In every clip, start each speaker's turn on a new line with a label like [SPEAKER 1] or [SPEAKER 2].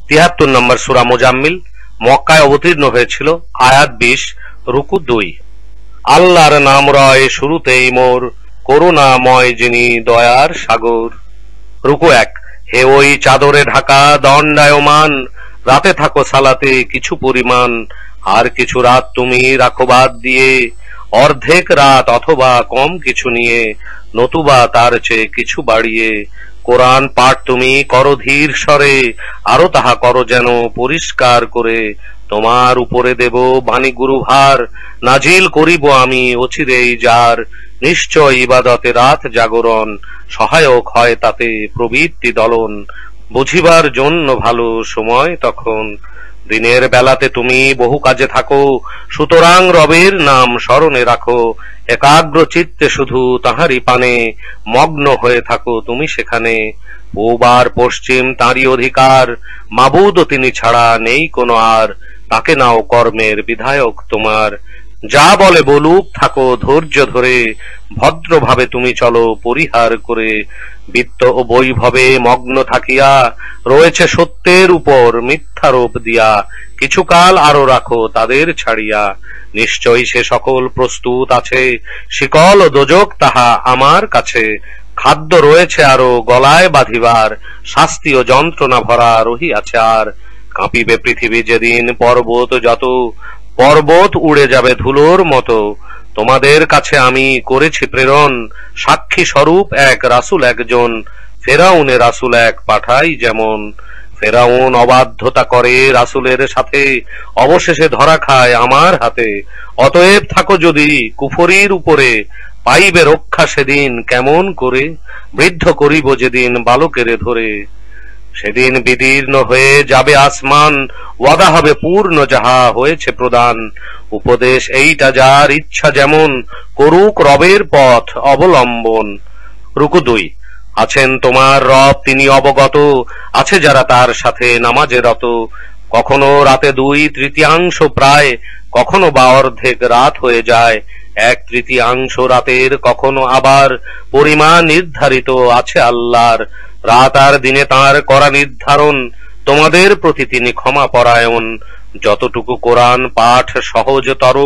[SPEAKER 1] ৭৩ নম্বর সূরা মুজাম্মিল, মক্কায় অবতীর্ণ হয়েছিল। আয়াত 20, রুকু 2। আল্লাহর নাম রয় শুরুতেই মোর, করুণাময় যিনি দয়ার সাগর। রুকু 1। হে ওই চাদরে ঢাকা দণ্ডায়মান, রাতে থাকো সালাতে কিছু পরিমাণ, আর কিছু রাত তুমি রাখো বাদ দিয়ে, অর্ধেক রাত অথবা কম কিছু নিয়ে, নতুবা তার চেয়ে কিছু বাড়িয়ে। কোরআন পাঠ তুমি করো ধীর স্বরে, আরো তাহা করো যেন পরিষ্কার করে। তোমার উপরে দেব বাণী গুরু ভার, নাজিল করিব আমি অচিরেই যার। নিশ্চয় ইবাদতে রাত জাগরণ, সহায়ক হয় তাতে প্রবৃত্তি দলন। বুঝিবার জন্য ভালো সময় তখন, দিনের বেলাতে তুমি বহু কাজে থাকো, সুতরাং রবের নাম স্মরণে রাখো। একাগ্র চিত্তে শুধু তাহারি পানে, মগ্ন হয়ে থাকো তুমি সেখানে। পূব আর পশ্চিম তাঁরই অধিকার, মাবুদ তিনি ছাড়া নেই কোনো আর। তাকে নাও কর্মের বিধায়ক তোমার, যা বলে বলুক থাকো ধৈর্য ধরে। ভদ্রভাবে তুমি চলো পরিহার করে, বিত্ত ও বৈভবে মগ্ন থাকিয়া, রয়েছে সত্যের উপর মিথ্যারোপ দিয়া। কিছুকাল আরো রাখো তাদের ছাড়িয়া, নিশ্চয়ই সে সকল প্রস্তুত আছে, শিকল ও দোজক তাহা আমার কাছে। খাদ্য রয়েছে আরো গলায় বাঁধিবার, শাস্তি ও যন্ত্রণা ভরা রহিয়াছে আর। কাঁপিবে পৃথিবী যেদিন পর্বত যত, পর্বত উড়ে যাবে ধুলোর মতো। তোমাদের কাছে আমি করেছি প্রেরণ, সাক্ষী স্বরূপ এক রাসূল একজন। ফেরাউনের রাসূল এক পাঠাই যেমন, ফেরাউন অবাধ্যতা করে রাসূলের সাথে, অবশেষে ধরা খায় আমার হাতে। অতএব থাকো যদি কুফরির উপরে, পাইবে রক্ষা সেদিন কেমন করে। বৃদ্ধ করিব যেদিন বালকেরে ধরে, সেদিন বিদীর্ণ হয়ে যাবে আসমান, ওয়াদা হবে পূর্ণ যাহা হয়েছে প্রদান। উপদেশ এইটা যার ইচ্ছা যেমন, করুক রবের পথ অবলম্বন। রুকু 2। আছেন তোমার রব তিনি অবগত, আছে যারা তার সাথে নামাজে রত। কখনো রাতে 2/3 প্রায়, কখনো বা অর্ধেক রাত হয়ে যায়। 1/3 রাতের কখনো আবার, পরিমাণ নির্ধারিত আছে আল্লাহর। রাত আর দিনে তাঁর করা নির্ধারণ, তোমাদের প্রতি তিনি ক্ষমা পরায়ণ। যতটুকু কোরআন পাঠ সহজতর,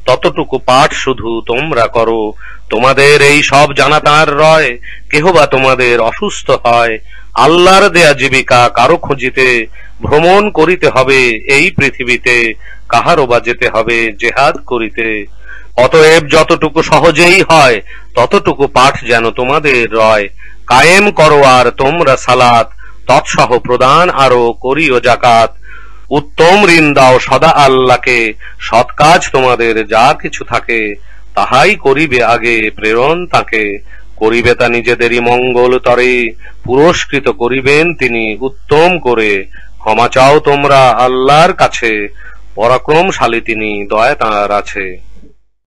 [SPEAKER 1] ততটুকু পাঠ শুধু তোমরা করো। তোমাদের এই সব জানা তাঁর রয়, কেহ বা তোমাদের অসুস্থ হয়। আল্লাহর দেয়া জীবিকা কারো খুঁজিতে, ভ্রমণ করিতে হবে এই পৃথিবীতে, কাহারও বা যেতে হবে জেহাদ করিতে। অতএব যতটুকু সহজেই হয়, ততটুকু পাঠ যেন তোমাদের রয়। কায়েম করো আর তোমরা সালাত, তৎসহ প্রদান আরো করিও জাকাত। উত্তম ঋণ দাও সদা আল্লাহকে, সৎ কাজ তোমাদের যা কিছু থাকে, তাহাই করিবে আগে প্রেরণ তাকে। করিবে তা নিজেদেরই মঙ্গল তরে, পুরস্কৃত করিবেন তিনি উত্তম করে। ক্ষমা চাও তোমরা আল্লাহর কাছে, পরাক্রমশালী তিনি দয়া তাঁর আছে।